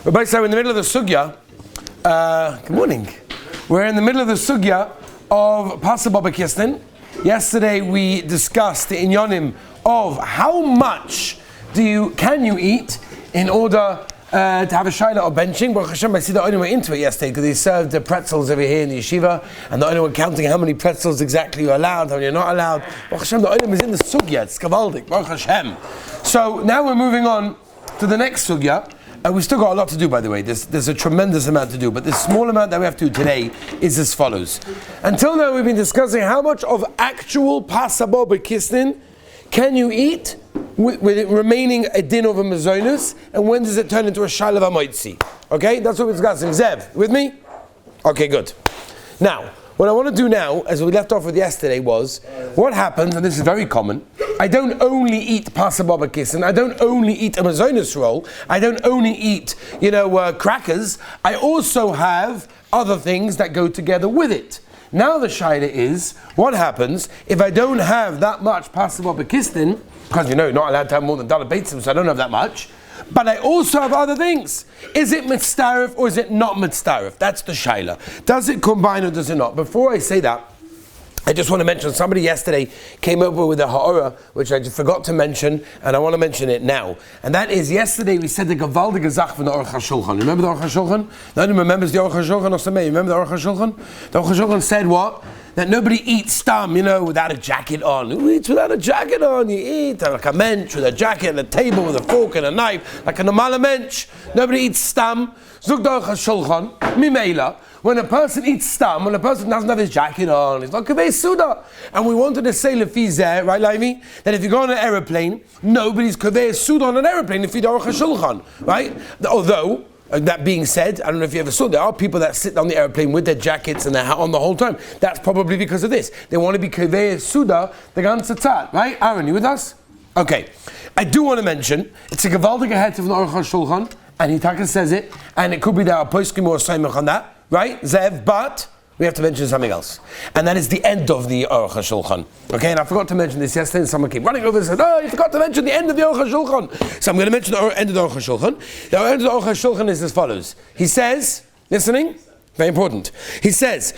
Rabbi said we're in the middle of the sugya. Good morning. We're in the middle of the sugya of Pasuk Baba Kisnin. Yesterday we discussed the inyanim of how much can you eat in order to have a shaila or benching. Baruch Hashem, I see the only way into it yesterday because they served the pretzels over here in the yeshiva, and the only one counting how many pretzels exactly you're allowed, how many you're not allowed. Baruch Hashem, the only is in the sugya. It's kavaldik. Baruch Hashem. So now we're moving on to the next sugya. We've still got a lot to do, by the way. There's a tremendous amount to do, but the small amount that we have to do today is as follows. Until now, we've been discussing how much of actual pasabo b'kisnin can you eat with it remaining a din of a mezonos, and when does it turn into a shalav amoitzi? Okay, that's what we're discussing. Zev, with me? Okay, good. Now, what I want to do now, as we left off with yesterday, was what happens, and this is very common. I don't only eat pasababa kissin, I don't only eat a mezonos roll, I don't only eat, crackers, I also have other things that go together with it. Now the shaila is, what happens if I don't have that much pasababa kissin, because you're not allowed to have more than dollar beitzim, so I don't have that much, but I also have other things. Is it mitzdarif or is it not mitzdarif? That's the shaila. Does it combine or does it not? Before I say that, I just want to mention, somebody yesterday came over with a ha'ora, which I just forgot to mention, and I want to mention it now. And that is, yesterday we said the gewaldige Zach from the Aruch HaShulchan. Remember the Aruch HaShulchan? No one remembers the Aruch HaShulchan or something? Remember the Aruch HaShulchan? The Aruch HaShulchan said what? That nobody eats stam, without a jacket on. Who eats without a jacket on? You eat like a mensch with a jacket and a table with a fork and a knife, like a normal mensch. Nobody eats stam. Zug the Aruch HaShulchan, mimela. When a person eats stam, when a person doesn't have his jacket on, it's not kaveh suda. And we wanted to say lefizeh, right, Levi? That if you go on an aeroplane, nobody's kaveh suda on an aeroplane if you do Aruch HaShulchan, right? Although, that being said, I don't know if you ever saw, there are people that sit on the airplane with their jackets and their hat on the whole time. That's probably because of this. They want to be kaveh suda, the ganze tzad, right? Aaron, you with us? Okay. I do want to mention, it's a gewaldige het of the Aruch HaShulchan, and Hitaka says it, and it could be that a poskim or Saimach on that, right, Zev, but we have to mention something else. And that is the end of the Aruch HaShulchan. Okay, and I forgot to mention this yesterday, and someone came running over and said, oh, you forgot to mention the end of the Aruch HaShulchan. So I'm going to mention the end of the Aruch HaShulchan. The end of the Aruch HaShulchan is as follows. He says, listening? Very important. He says,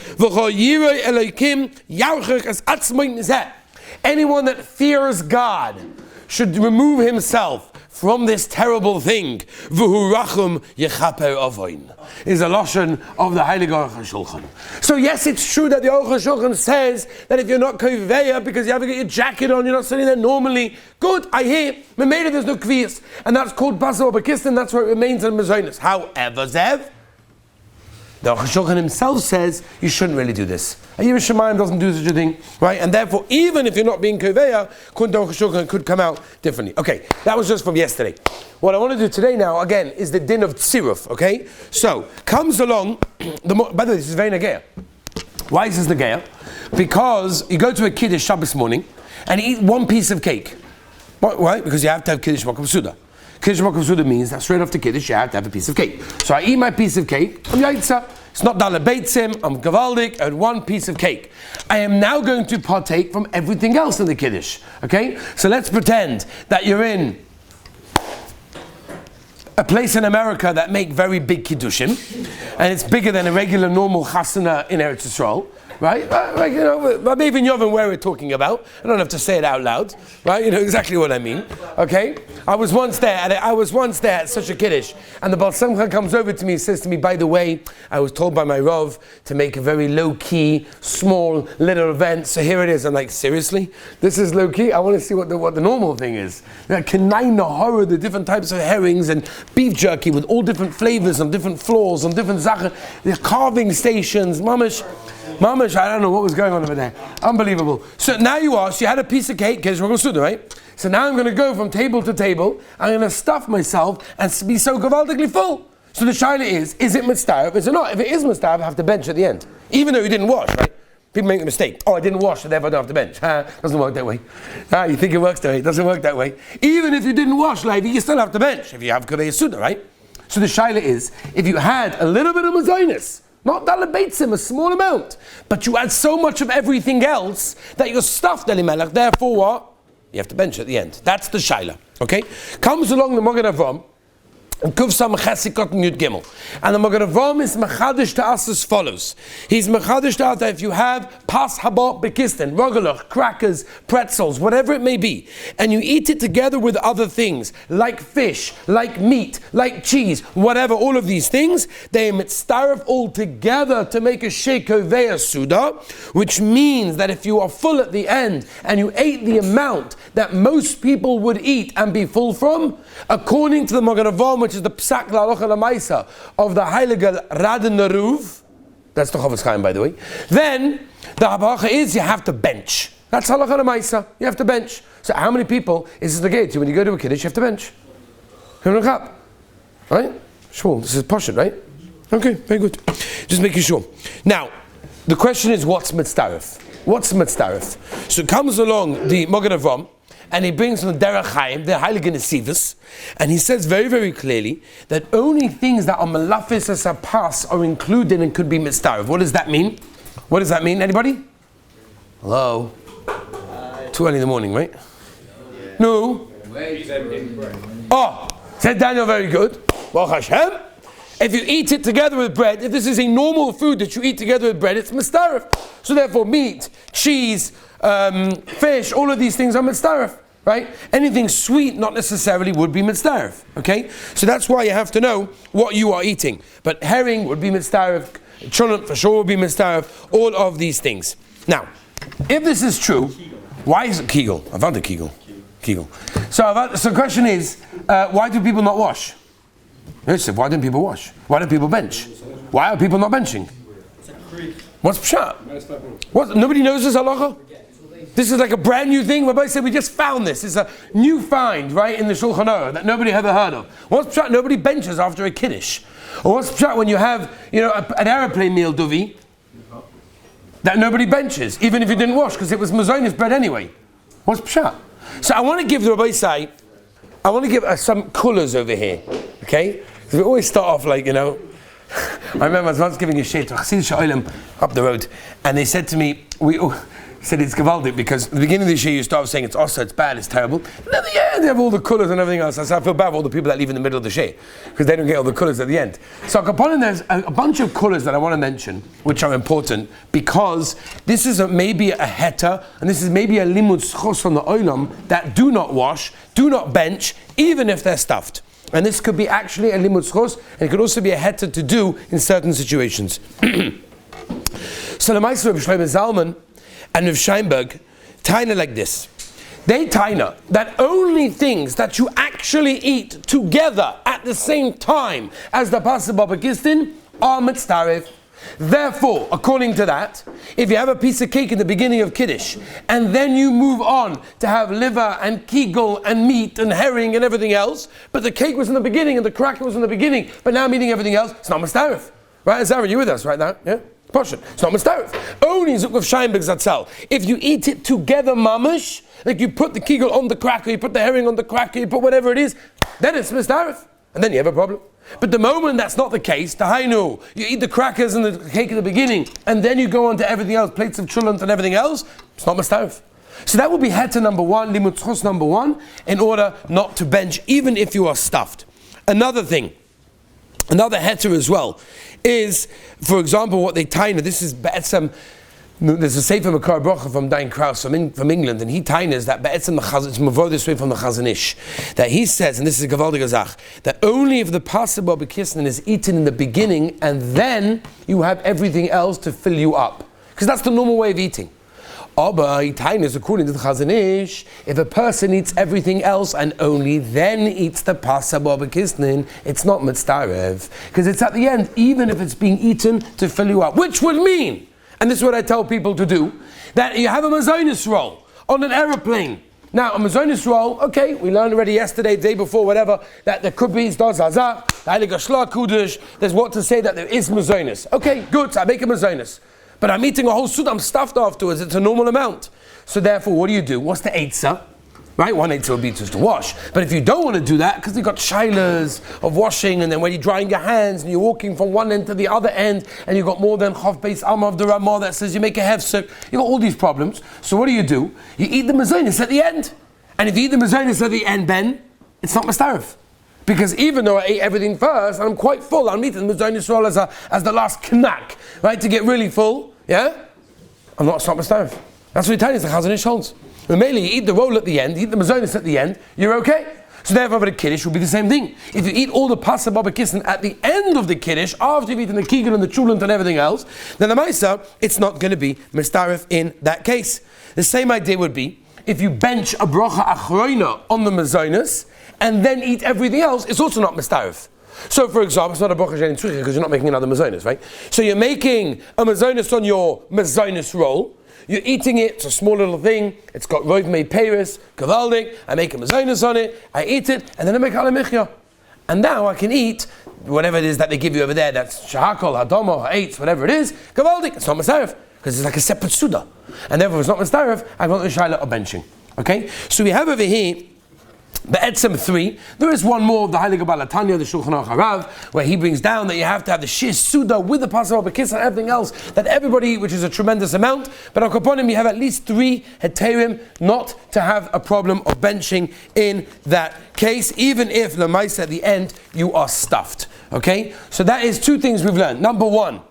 anyone that fears God should remove himself from this terrible thing. V'hu rachum yechaper avoin is a lashon of the Heilige Aruch HaShulchan. So yes, it's true that the Aruch HaShulchan says that if you're not koveya because you haven't got your jacket on, you're not sitting there normally. Good, I hear. Memeda there's no kviyas, and that's called pasuk b'kistin. That's where it remains in mezonos. However, Zev, the Aruch HaShulchan himself says you shouldn't really do this. A Yiras Shamayim doesn't do such a thing, right? And therefore, even if you're not being koveya, the Aruch HaShulchan could come out differently. Okay, that was just from yesterday. What I want to do today now, again, is the din of tziruf, okay? So, comes along, by the way, this is very nageya. Why is this nageya? Because you go to a Kiddush Shabbos morning, and you eat one piece of cake. Why? Because you have to have Kiddush Makom Suda. Kiddush Makom Suda means that straight after Kiddush, you have to have a piece of cake. So I eat my piece of cake, I'm yaitza. It's not daled beitzim, I'm gavaldik, I had one piece of cake. I am now going to partake from everything else in the Kiddush. Okay? So let's pretend that you're in a place in America that make very big Kiddushim, and it's bigger than a regular normal chasana in Eretz Yisrael. Right? Maybe in Yovan where we're talking about. I don't have to say it out loud. Right? You know exactly what I mean. Okay? I was once there at such a Kiddush, and the Baal Simcha comes over to me and says to me, by the way, I was told by my Rav to make a very low-key, small, little event, so here it is. I'm like, seriously? This is low-key? I want to see what the normal thing is. Kanai Nahara, the different types of herrings and beef jerky with all different flavors on different floors, on different zachar, the carving stations, mamish, I don't know what was going on over there. Unbelievable. So now you had a piece of cake, right? So now I'm going to go from table to table. I'm going to stuff myself and be so gavaldigly full. So the shaila is it mitzdarif? Is it not? If it is mitzdarif, I have to bench at the end. Even though you didn't wash, right? People make the mistake. Oh, I didn't wash, so therefore I don't have to bench. Doesn't work that way. You think it works that way. It doesn't work that way. Even if you didn't wash, Levi, you still have to bench. If you have kaveh suda, right? So the shaila is, if you had a little bit of mezonos, not daled beitzim, a small amount, but you add so much of everything else that you're stuffed Elimelech. Therefore, what? You have to bench at the end. That's the shaila. Okay? Comes along the Magen Avram And Kuf Sam Chesikot Yud Gimel. And the Magen Avraham is mechadish to us as follows. He's mechadish to us that if you have pas haba bekisten, rogalach, crackers, pretzels, whatever it may be, and you eat it together with other things, like fish, like meat, like cheese, whatever, all of these things, they mitzdaref all together to make a shekovei suda, which means that if you are full at the end and you ate the amount that most people would eat and be full from, according to the Magen Avraham, which is the Psak La'alocha La'maisa of the Heilige Raden Neruv, that's the Chofetz Chaim, by the way, then the halacha is you have to bench. That's Halacha La'maisa. You have to bench. So how many people is this the gate? When you go to a kiddush, you have to bench. Right? Shmuel, this is Pashut, right? Okay, very good. Just making sure. Now, the question is, what's mitzdaref? What's mitzdaref? So it comes along the Magen Avraham, and he brings from the Derech Chaim, the Heilige Nesivus, and he says very, very clearly that only things that are malafis as a pas are included and could be mitzdaref. What does that mean? What does that mean? Anybody? Hello? Too early in the morning, right? Yeah. No? Oh, said Daniel, very good. Baruch Hashem. If you eat it together with bread, if this is a normal food that you eat together with bread, it's mitzdaref. So therefore, meat, cheese, fish, all of these things are mitzdaref, right? Anything sweet, not necessarily, would be mitzdaref, okay? So that's why you have to know what you are eating. But herring would be mitzdaref, chulent for sure would be mitzdaref, all of these things. Now, if this is true, why is it Kegel? I found a Kegel. So the question is, why do people not wash? Yosef, why don't people wash? Why don't people bench? Why are people not benching? What's pshat? What? Nobody knows this halacha? This is like a brand new thing. Rabbi said we just found this. It's a new find, right, in the Shulchan Aruch that nobody ever heard of. What's pshat? Nobody benches after a kiddush. Or what's pshat when you have, an aeroplane meal, Duvi, that nobody benches, even if you didn't wash, because it was Mezonos bread anyway. What's pshat? So I want to give the Rabbi Say, I want to give some colours over here, okay? Because we always start off like, I remember I was once giving a shit to Chassidish Olim up the road, and they said to me, said it's gewaldic, because at the beginning of the year you start saying it's also, it's bad, it's terrible. And then they have all the colours and everything else. I feel bad for all the people that leave in the middle of the share, because they don't get all the colours at the end. So there's a bunch of colours that I want to mention, which are important, because this is maybe a heta, and this is maybe a limud schos on the olam, that do not wash, do not bench, even if they're stuffed. And this could be actually a limud schos, and it could also be a heta to do in certain situations. So the Meister of Shlomo Zalman and Rav Scheinberg taina like this. They taina that only things that you actually eat together at the same time as the Pasuk Babakistin are mitzdaref. Therefore, according to that, if you have a piece of cake in the beginning of Kiddush, and then you move on to have liver and kegel and meat and herring and everything else, but the cake was in the beginning and the cracker was in the beginning, but now I'm eating everything else, it's not mitzdaref. Right, Zara, you with us right now? Yeah? Portion. It's not mitzdaref. Only Zuk of Scheinberg Zatzal. If you eat it together, mamish, like you put the kegel on the cracker, you put the herring on the cracker, you put whatever it is, then it's mitzdaref. And then you have a problem. But the moment that's not the case, tahainu, you eat the crackers and the cake at the beginning, and then you go on to everything else, plates of chulent and everything else, it's not mitzdaref. So that would be heta number one, limud schos number one, in order not to bench, even if you are stuffed. Another thing, another heta as well, is, for example, what they taina. This is be'etzem. There's a Sefer Makar Brocha from Dain Kraus from England, and he tainas that be'etzem it's mavo this way from the Chazon Ish, that he says, and this is a Gavaldig Azach, that only if the Pasuk Babakisnin is eaten in the beginning, and then you have everything else to fill you up, because that's the normal way of eating. Aber he tainas, according to the Chazon Ish, if a person eats everything else and only then eats the Pasuk Babakisnin, it's not mitzdaref, because it's at the end, even if it's being eaten to fill you up, which would mean, and this is what I tell people to do, that you have a Mezonos roll on an aeroplane. Now, a Mezonos roll, okay, we learned already yesterday, day before, whatever, that there could be Zdar Zazah, the Heilige Shla Kudish, there's what to say that there is Mezonos. Okay, good, so I make a Mezonos. But I'm eating a whole suit, I'm stuffed afterwards, it's a normal amount. So therefore, what do? What's the eitzah? Right, one eitzah would be just to wash. But if you don't want to do that, because you've got shilas of washing, and then when you're drying your hands, and you're walking from one end to the other end, and you've got more than Chav Beis Amma of the Ramah that says you make a hefsek, you've got all these problems. So what do? You eat the Mezonos at the end. And if you eat the Mezonos at the end, Ben, it's not mitzdaref. Because even though I ate everything first, and I'm quite full, I'm eating the Mezonos roll as the last knack, right, to get really full, yeah? I'm not Mistarif. That's what Italians, the Chazon Ish holds. When mainly you eat the roll at the end, you eat the Mezonos at the end, you're okay. So therefore, the Kiddush will be the same thing. If you eat all the pasta baba kissin at the end of the Kiddush, after you've eaten the Kigan and the Chulent and everything else, then the Maisa, it's not going to be Mistarif in that case. The same idea would be, if you bench a bracha achroina on the Mezonos, and then eat everything else, it's also not Mistarif. So for example, it's not a bracha she'ein tzricha because you're not making another Mezonos, right? So you're making a Mezonos on your Mezonos roll, you're eating it, it's a small little thing, it's got rov mei peiros, kavaldik, I make a Mezonos on it, I eat it, and then I make ala michya. And now I can eat whatever it is that they give you over there, that's shahakol, hadomo, ha'etz, whatever it is, kavaldik, it's not Mistarif, because it's like a separate suda. And therefore it's not Mistarif, I want the shaila of benching. Okay? So we have over here, Be'etzem 3, there is one more of the Heilige Baal HaTanya, the Shulchan Aruch Harav, where he brings down that you have to have the Shir Suda with the Passover Bekis and everything else that everybody, which is a tremendous amount, but on Kaponim you have at least 3 Heterim not to have a problem of benching in that case, even if Lamais at the end you are stuffed. Okay? So that is 2 things we've learned. Number 1,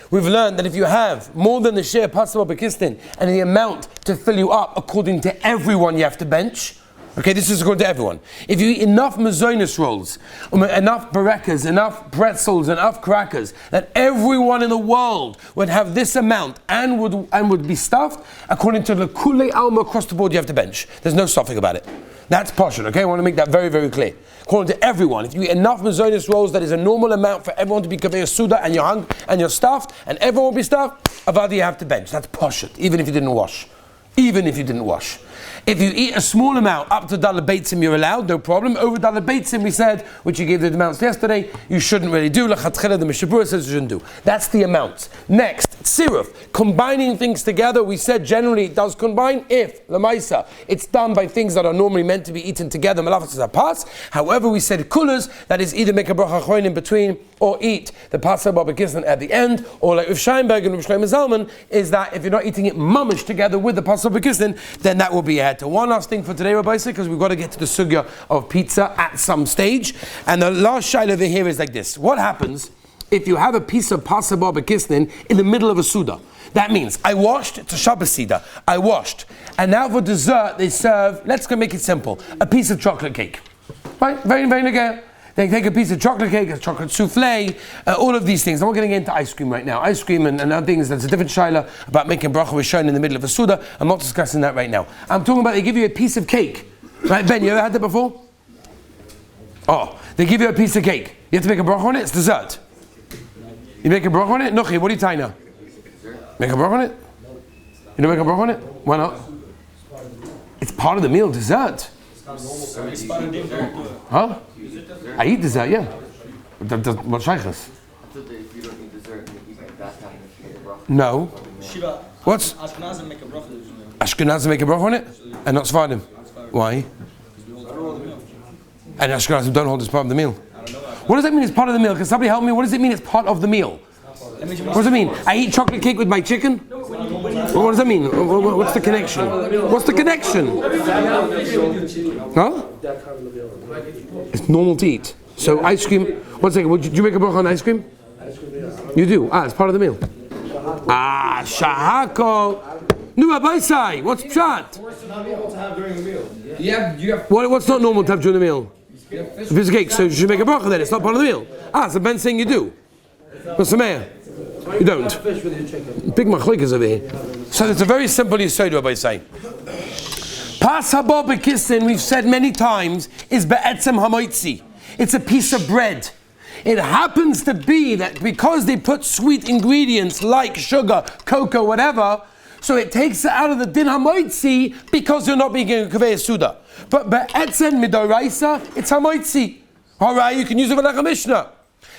we've learned that if you have more than the Shir Passover Bekistin and the amount to fill you up according to everyone you have to bench. Okay, this is according to everyone. If you eat enough Mezonos rolls, enough barekas, enough pretzels, enough crackers, that everyone in the world would have this amount and would be stuffed, according to the Kulei Alma across the board, you have to bench. There's no suffix about it. That's partial, okay? I want to make that very, very clear. According to everyone, if you eat enough Mezonos rolls, that is a normal amount for everyone to be kaveh suda, and you're hungry, and you're stuffed, and everyone will be stuffed, avadi you have to bench. That's partial, even if you didn't wash. Even if you didn't wash. If you eat a small amount, up to Daled Beitzim, you're allowed, no problem. Over Daled Beitzim, we said, which you gave the amounts yesterday, you shouldn't really do. L'chatchila, the Mishabura says you shouldn't do. That's the amounts. Next, tziruf. Combining things together, we said generally it does combine if, l'maisa, it's done by things that are normally meant to be eaten together, malachas are pas. However, we said kulas, that is either make a bracha achroin in between, or eat the pasa baba kisnan at the end, or like with Scheinberg and with Shlomo Zalman, is that if you're not eating it mamish together with the pasa baba kisnan, then that will be ahead to one last thing for today, Rabbi Isaac, because we've got to get to the sugya of pizza at some stage. And the last shaila over here is like this. What happens if you have a piece of pasa baba kisnan in the middle of a suda? That means I washed, it's a Shabbos Seder, I washed, and now for dessert they serve, let's go make it simple, a piece of chocolate cake. Right? Very, very good. They take a piece of chocolate cake, a chocolate souffle, all of these things. I'm not getting into ice cream right now. Ice cream and other things, that's a different shaila about making bracha with shown in the middle of a suda. I'm not discussing that right now. I'm talking about they give you a piece of cake. Right, Ben, you ever had that before? Oh, they give you a piece of cake. You have to make a bracha on it, it's dessert. You make a bracha on it? Nochi, what are you tying now? Make a bracha on it? You don't make a bracha on it? Why not? It's part of the meal, dessert. Huh? I eat dessert, yeah. What shaykhs? No. What's? Ashkenazim make a bracha. Ashkenazim make a bracha on it? And not Sephardim? Why? And Ashkenazim don't hold it as part of the meal. What does that mean it's part of the meal? Can somebody help me? What does it mean it's part of the meal? What does it mean? I eat chocolate cake with my chicken? What does that mean? What's the connection? What's the connection? Huh? It's normal to eat. So ice cream, 1 second, would you make a bracha on ice cream? You do? It's part of the meal. Shahako. No, Abaisai, what's pshat? It's not normal to have during the meal. What's not normal to have during the meal? A piece of cake, so you should make a bracha then, it's not part of the meal. So Ben's saying you do. What's the mayor? You don't. Big machlikas over here. So it's a very simple yisod, Rabbi say. Pas haba b'kissin, we've said many times, is be'etzem hamoitzi. It's a piece of bread. It happens to be that because they put sweet ingredients like sugar, cocoa, whatever, so it takes it out of the din hamoitzi because you're not making a kaveh suda. But be'etzem midoraisa, it's hamoitzi. Alright, you can use it for like a mishnah.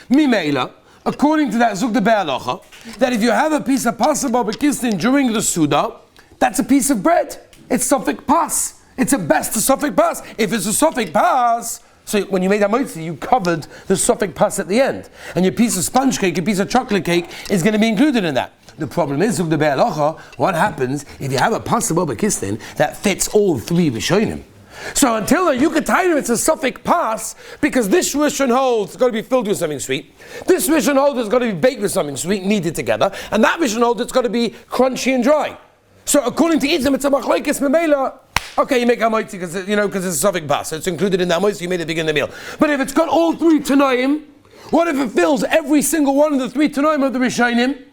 Mimeila. According to that Zug de Be'alacha, that if you have a piece of pasa baba kisnin during the Suda, that's a piece of bread. It's Sofik Pas. It's a best Sofik Pas. If it's a Sofik Pas, so when you made that moitzi, you covered the Sofik Pas at the end. And your piece of sponge cake, your piece of chocolate cake is going to be included in that. The problem is, Zug de Be'alacha, what happens if you have a pasa baba kisnin that fits all 3 Rishonim? So until then, you could tell him it's a suffix pas because this Rishon holds it's got to be filled with something sweet. This Rishon holds it's got to be baked with something sweet, kneaded together, and that Rishon holds it's got to be crunchy and dry. So according to Itzim, it's a machlokes memela. Okay, you make hamoitzi because it's a suffix pas. So it's included in the hamoitzi you made at the beginning of the meal. But if it's got all three tanoim, what if it fills every single one of the three tanoim of the Rishonim?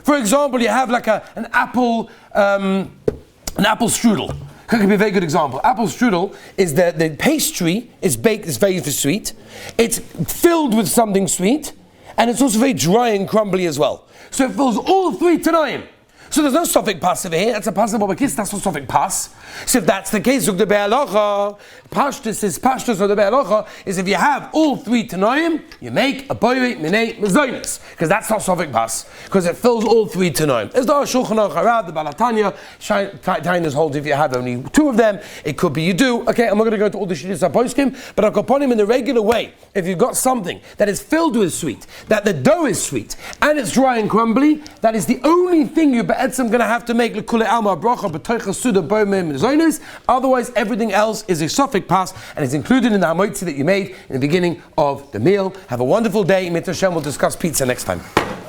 For example, you have like an apple strudel. That could be a very good example. Apple strudel is the pastry is baked, it's very sweet. It's filled with something sweet, and it's also very dry and crumbly as well. So it fills all three tanoim. So there's no suffix pas over here. That's a pas bobakis. That's no suffix pas. So if that's the case, the be'alacha, pashtus or the be'alacha is if you have all three tanoim, you make a boire minei mezonos because that's not suffix pas because it fills all three tanoim. As the Shulchan Aruch Harad, the Balatanya, Tainas holds if you have only two of them, it could be you do. Okay, I'm not going to go into all the shittis aposkim, but I'll go upon him in the regular way. If you've got something that is filled with sweet, that the dough is sweet and it's dry and crumbly, that is the only thing you I'm going to have to make l'kule alma bracha b'toicha suda bo'mem mezonos. Otherwise, everything else is a suffix pas and is included in the hamoitzi that you made in the beginning of the meal. Have a wonderful day. Mitzvah Hashem. We'll discuss pizza next time.